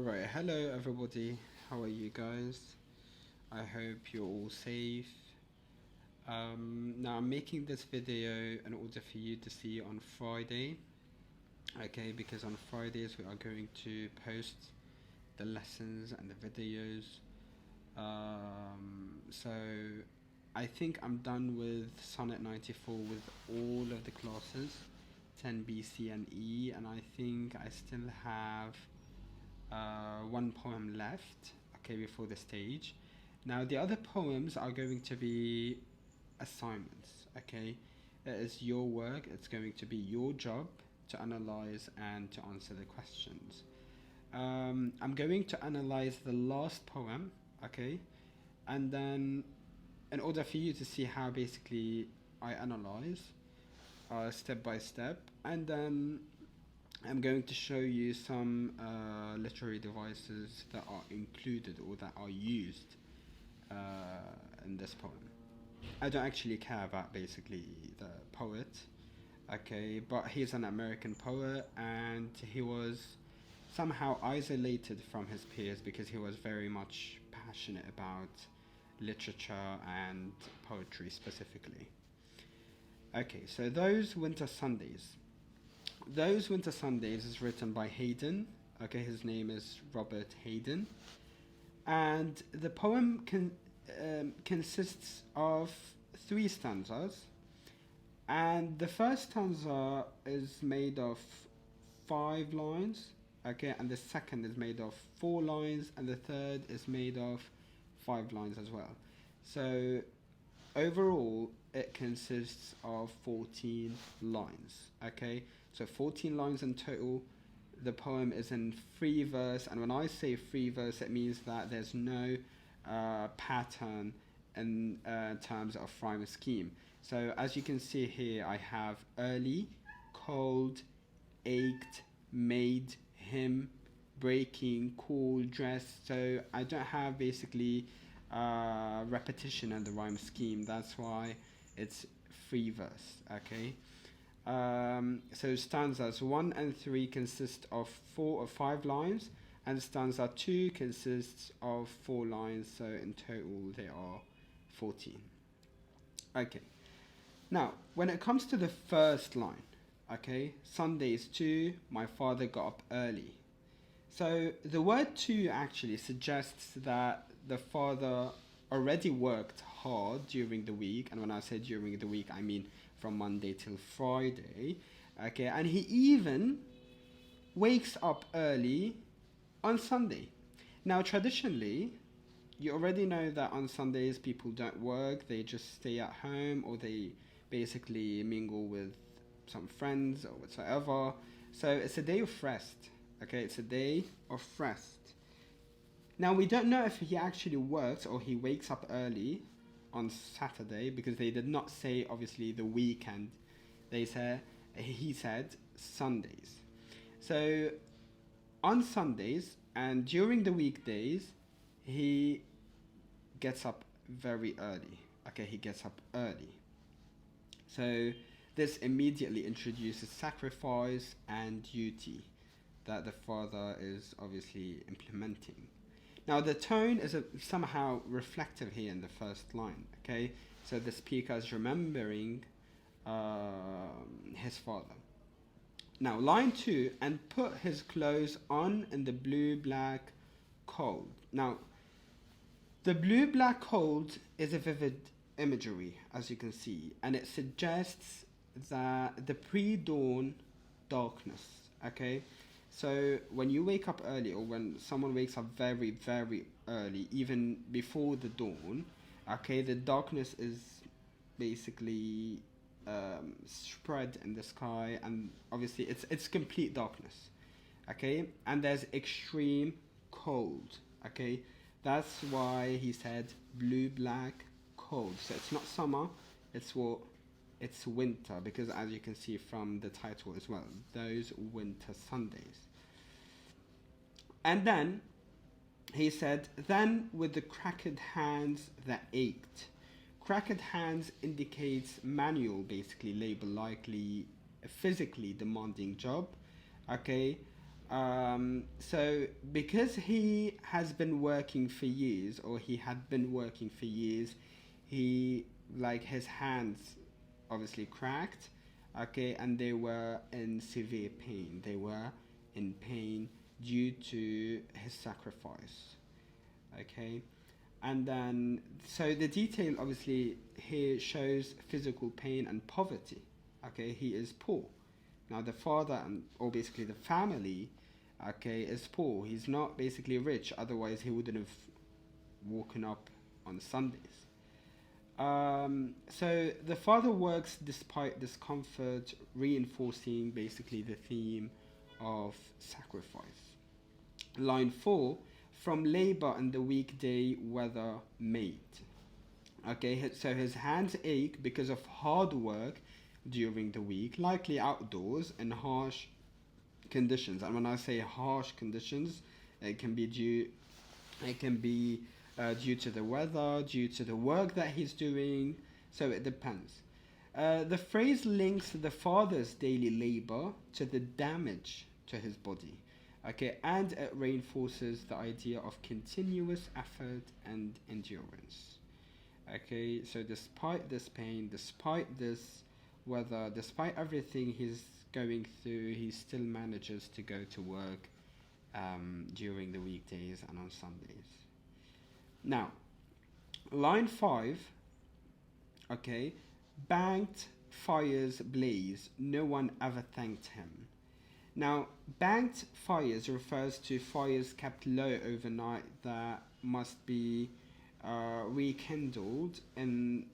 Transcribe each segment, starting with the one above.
Alright, hello everybody. How are you guys? I hope you're all safe. Now I'm making this video in order for you to see on Friday. Okay, because on Fridays we are going to post the lessons and the videos. So I think I'm done with Sonnet 94 with all of the classes, 10B, C and E, and I think I still have one poem left, okay, before the stage. Now the other poems are going to be assignments, okay. It is your work, it's going to be your job to analyze and to answer the questions. I'm going to analyze the last poem, okay, and then in order for you to see how basically I analyze step by step, and then I'm going to show you some literary devices that are included or that are used in this poem. I don't actually care about basically the poet, okay, but he's an American poet and he was somehow isolated from his peers because he was very much passionate about literature and poetry specifically. Okay, so Those Winter Sundays. Those Winter Sundays is written by Hayden. Okay, his name is Robert Hayden. And the poem consists of 3 stanzas. And the first stanza is made of 5 lines. Okay, and the second is made of 4 lines. And the third is made of 5 lines as well. So overall, it consists of 14 lines. Okay, so 14 lines in total. The poem is in free verse, and when I say free verse, it means that there's no pattern in terms of rhyme scheme. So as you can see here, I have early, cold, ached, made, him, breaking, cool, dress. So I don't have basically repetition in the rhyme scheme. That's why it's free verse. Okay. So stanzas 1 and 3 consist of 4 or 5 lines, and stanza 2 consists of 4 lines. So in total, they are 14. Okay. Now, when it comes to the first line, okay, Sundays too, my father got up early. So the word "to" actually suggests that the father already worked hard during the week, and when I say during the week, I mean from Monday till Friday. Okay, and he even wakes up early on Sunday. Now, traditionally, you already know that on Sundays people don't work; they just stay at home, or they basically mingle with some friends or whatsoever. So it's a day of rest. Okay, it's a day of rest. Now, we don't know if he actually works or he wakes up early on Saturday, because they did not say obviously the weekend. He said Sundays. So on Sundays and during the weekdays, he gets up very early. Okay, he gets up early. So this immediately introduces sacrifice and duty that the father is obviously implementing. Now the tone is somehow reflective here in the first line. Okay, so the speaker is remembering his father. Now line 2, and put his clothes on in the blue black cold. Now the blue black cold is a vivid imagery, as you can see, and it suggests that the pre-dawn darkness. Okay, so when you wake up early, or when someone wakes up very, very early, even before the dawn, okay, the darkness is basically spread in the sky, and obviously it's complete darkness. Okay, and there's extreme cold. Okay, that's why he said blue, black, cold. So it's not summer, it's what? It's winter, because as you can see from the title as well, Those Winter Sundays. And then he said, then with the cracked hands that ached. Cracked hands indicates manual, basically labor, likely a physically demanding job. Okay, So because he has been working for years, or he had been working for years, he, like, his hands obviously cracked, okay, and they were in severe pain. They were in pain due to his sacrifice, okay. And then, so the detail obviously here shows physical pain and poverty, okay. He is poor. Now the father, and or basically the family, okay, is poor. He's not basically rich, otherwise he wouldn't have woken up on Sundays. So the father works despite discomfort, reinforcing basically the theme of sacrifice. Line 4, from labor and the weekday weather made. Okay, so his hands ache because of hard work during the week, likely outdoors in harsh conditions. And when I say harsh conditions, it can be due, it can be due to the weather, due to the work that he's doing. So it depends. The phrase links the father's daily labor to the damage to his body. Okay, and it reinforces the idea of continuous effort and endurance. Okay, so despite this pain, despite this weather, despite everything he's going through, he still manages to go to work during the weekdays and on Sundays. Now, line 5, okay, banked fires blaze, no one ever thanked him. Now, banked fires refers to fires kept low overnight that must be rekindled in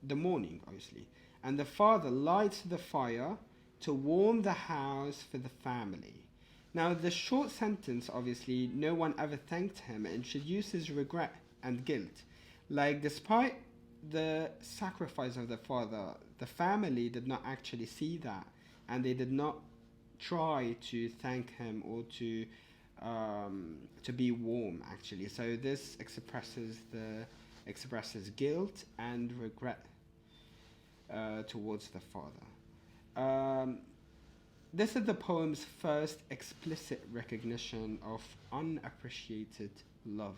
the morning, obviously. And the father lights the fire to warm the house for the family. Now, the short sentence, obviously, no one ever thanked him, introduces regret and guilt. Like, despite the sacrifice of the father, the family did not actually see that, and they did not try to thank him or to be warm, actually. So this expresses guilt and regret towards the father. This is the poem's first explicit recognition of unappreciated love.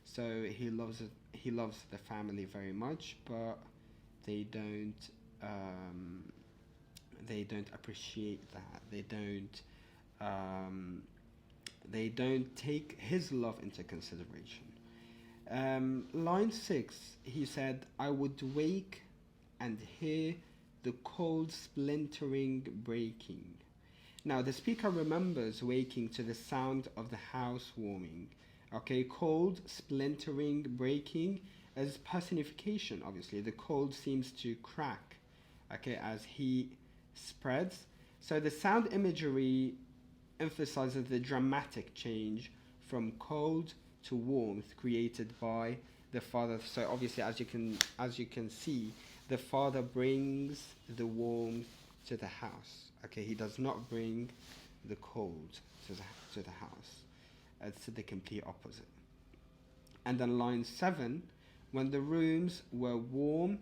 So he loves it, he loves the family very much, but they don't appreciate that. They don't take his love into consideration. Line 6, he said, I would wake and hear the cold splintering breaking. Now the speaker remembers waking to the sound of the house warming. Okay, cold, splintering, breaking as personification, obviously. The cold seems to crack, okay, as heat spreads. So the sound imagery emphasizes the dramatic change from cold to warmth created by the father. So obviously, as you can see, the father brings the warmth to the house. Okay, he does not bring the cold to the house. It's the complete opposite. And then line 7, when the rooms were warm,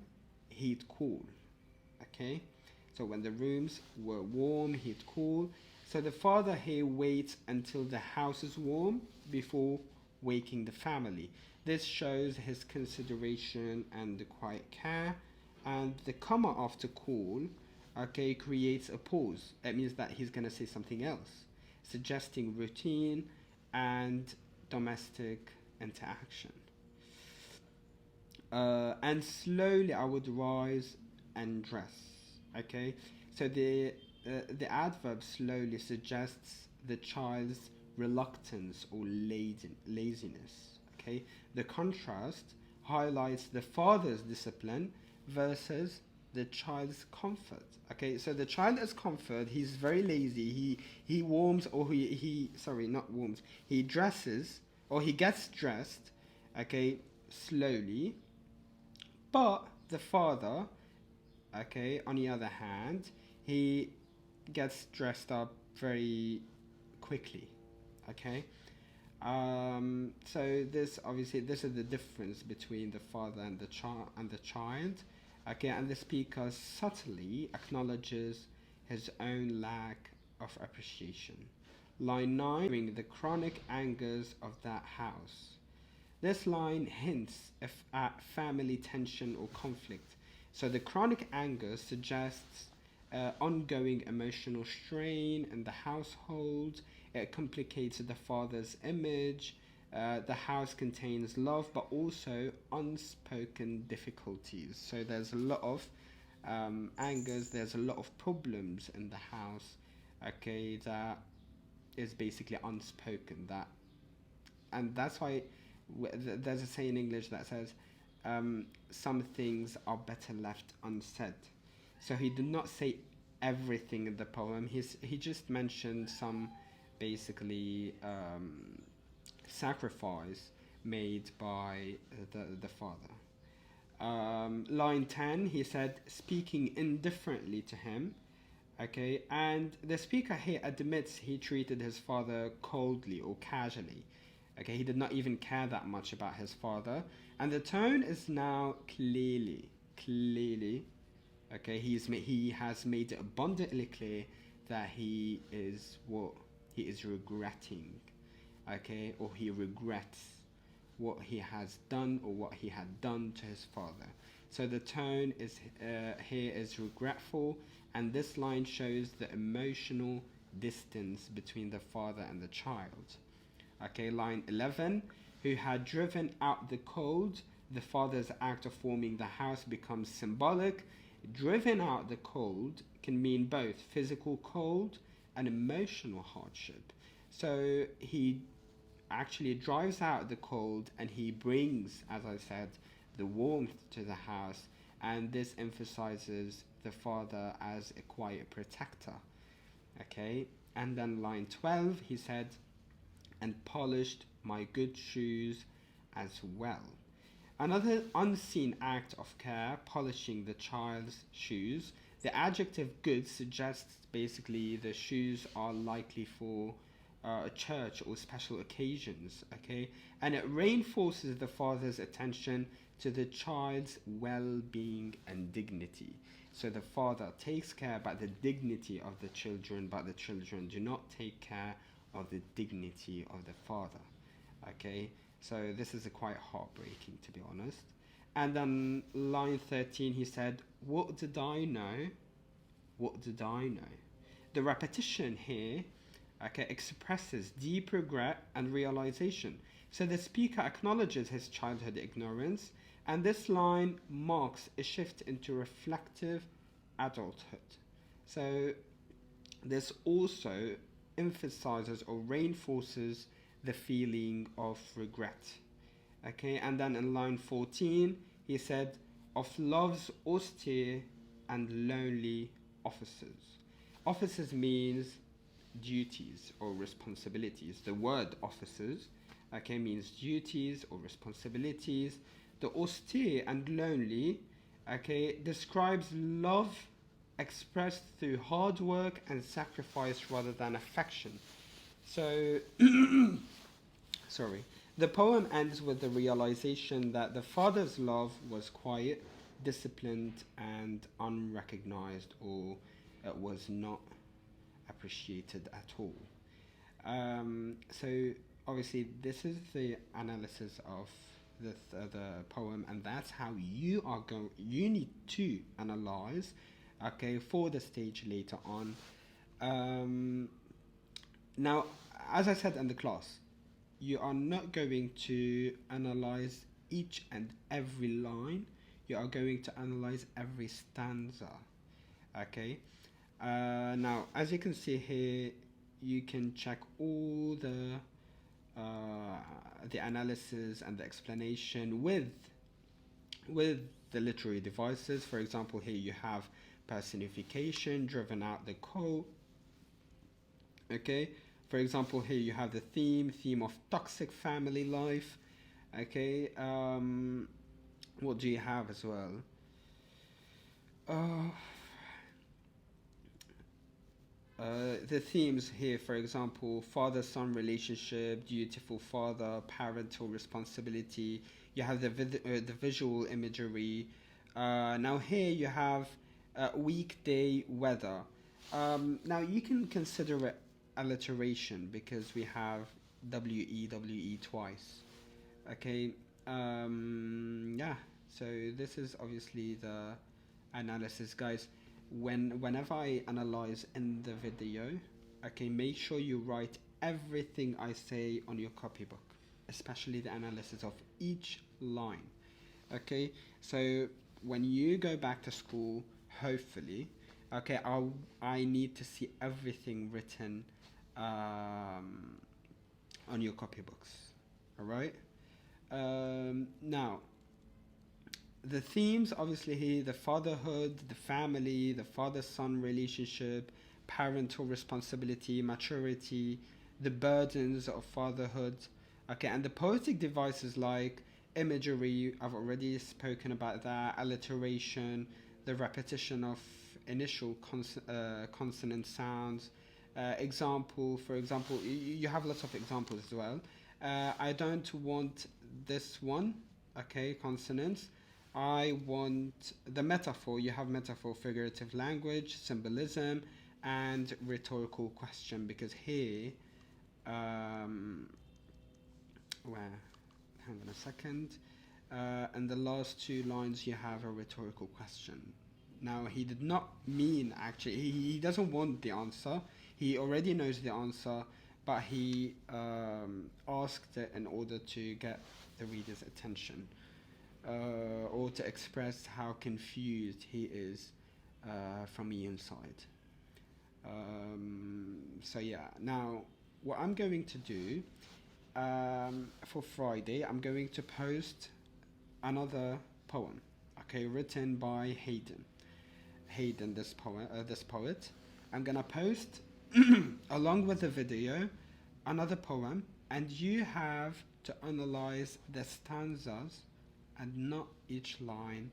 he'd cool. Okay, so when the rooms were warm, he'd cool. So the father here waits until the house is warm before waking the family. This shows his consideration and the quiet care. And the comma after cool, okay, creates a pause. It means that he's going to say something else, suggesting routine and domestic interaction. And slowly I would rise and dress. Okay, so the adverb slowly suggests the child's reluctance or laziness. Okay, the contrast highlights the father's discipline versus the child's comfort. Okay, so the child is comfort. He's very lazy. He warms, or he sorry, not warms. He dresses, or he gets dressed, okay, slowly. But the father, okay, on the other hand, he gets dressed up very quickly. Okay. So this is the difference between the father and the child. Okay, and the speaker subtly acknowledges his own lack of appreciation. Line 9, the chronic angers of that house. This line hints at family tension or conflict. So the chronic anger suggests ongoing emotional strain in the household. It complicates the father's image. The house contains love, but also unspoken difficulties. So there's a lot of angers. There's a lot of problems in the house. Okay, that is basically unspoken. And that's why there's a saying in English that says, some things are better left unsaid. So he did not say everything in the poem. He just mentioned some basically sacrifice made by the father. Line 10, he said, speaking indifferently to him. Okay, and the speaker here admits he treated his father coldly or casually. Okay, he did not even care that much about his father. And the tone is now clearly, okay, he has made it abundantly clear that he is regretting, okay, or he regrets what he has done or what he had done to his father. So the tone is here is regretful, and this line shows the emotional distance between the father and the child. Okay, line 11, who had driven out the cold. The father's act of forming the house becomes symbolic. Driven out the cold can mean both physical cold and emotional hardship. So he actually drives out the cold and he brings, as I said, the warmth to the house, and this emphasizes the father as a quiet protector. Okay, and then line 12, he said, and polished my good shoes as well. Another unseen act of care, polishing the child's shoes. The adjective good suggests basically the shoes are likely for a church or special occasions, okay? And it reinforces the father's attention to the child's well-being and dignity. So the father takes care about the dignity of the children, but the children do not take care of the dignity of the father, okay? So this is quite heartbreaking, to be honest. And then line 13, he said, what did I know? What did I know? The repetition here, okay, expresses deep regret and realization. So the speaker acknowledges his childhood ignorance, and this line marks a shift into reflective adulthood. So this also emphasizes or reinforces the feeling of regret. Okay, and then in line 14, he said, of love's austere and lonely offices. Offices means duties or responsibilities. The word offices, okay, means duties or responsibilities. The austere and lonely, okay, describes love expressed through hard work and sacrifice rather than affection. So, sorry. The poem ends with the realization that the father's love was quiet, disciplined, and unrecognized, or it was not appreciated at all. So, obviously, this is the analysis of the poem, and that's how you need to analyze, okay, for the stage later on. Now, as I said in the class, you are not going to analyze each and every line. You are going to analyze every stanza. Okay. Now, as you can see here, you can check all the analysis and the explanation with the literary devices. For example, here you have personification, driven out the cold. Okay. For example, here you have the theme of toxic family life. Okay, what do you have as well? The themes here, for example, father-son relationship, dutiful father, parental responsibility. You have the visual imagery. Now here you have weekday weather. Now you can consider it alliteration because we have WE twice. Okay, yeah, so this is obviously the analysis, guys. Whenever I analyze in the video, okay, make sure you write everything I say on your copybook, especially the analysis of each line. Okay, so when you go back to school, hopefully, okay, I need to see everything written um, on your copybooks. All right. Now, the themes obviously here: the fatherhood, the family, the father-son relationship, parental responsibility, maturity, the burdens of fatherhood. Okay, and the poetic devices like imagery, I've already spoken about that, alliteration, the repetition of initial consonant sounds. Example, for example, you have lots of examples as well. I don't want this one, okay, consonants. I want the metaphor. You have metaphor, figurative language, symbolism, and rhetorical question. Because here, um, where? Hang on a second. And the last two lines, you have a rhetorical question. Now, he did not mean actually. He doesn't want the answer. He already knows the answer, but he asked it in order to get the reader's attention, or to express how confused he is from the inside. So yeah, now what I'm going to do, for Friday, I'm going to post another poem, okay, written by Hayden. Hayden, this poet. I'm gonna post along with the video another poem, and you have to analyze the stanzas and not each line,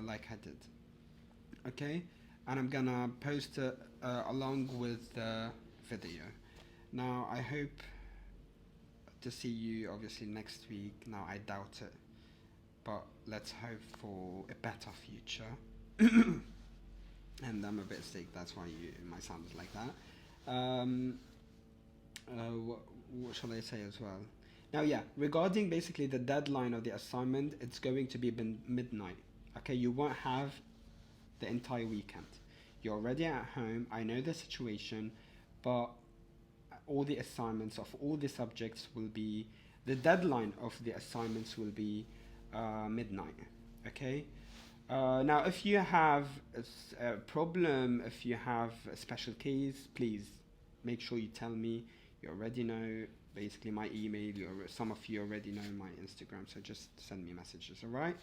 like I did. Okay, and I'm gonna post it along with the video. Now I hope to see you obviously next week. Now I doubt it, but let's hope for a better future. And I'm a bit sick, that's why my sound is like that. What shall I say as well? Now, yeah, regarding basically the deadline of the assignment, it's going to be midnight. Okay, you won't have the entire weekend. You're already at home. I know the situation, but all the assignments of all the subjects will be, the deadline of the assignments will be midnight. Okay. Now, if you have a problem, if you have a special case, please make sure you tell me. You already know basically my email. Some of you already know my Instagram, so just send me messages. All right.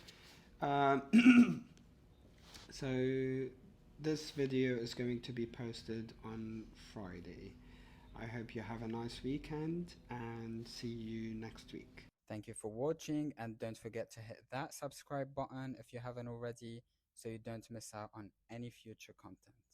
So this video is going to be posted on Friday. I hope you have a nice weekend and see you next week. Thank you for watching, and don't forget to hit that subscribe button if you haven't already so you don't miss out on any future content.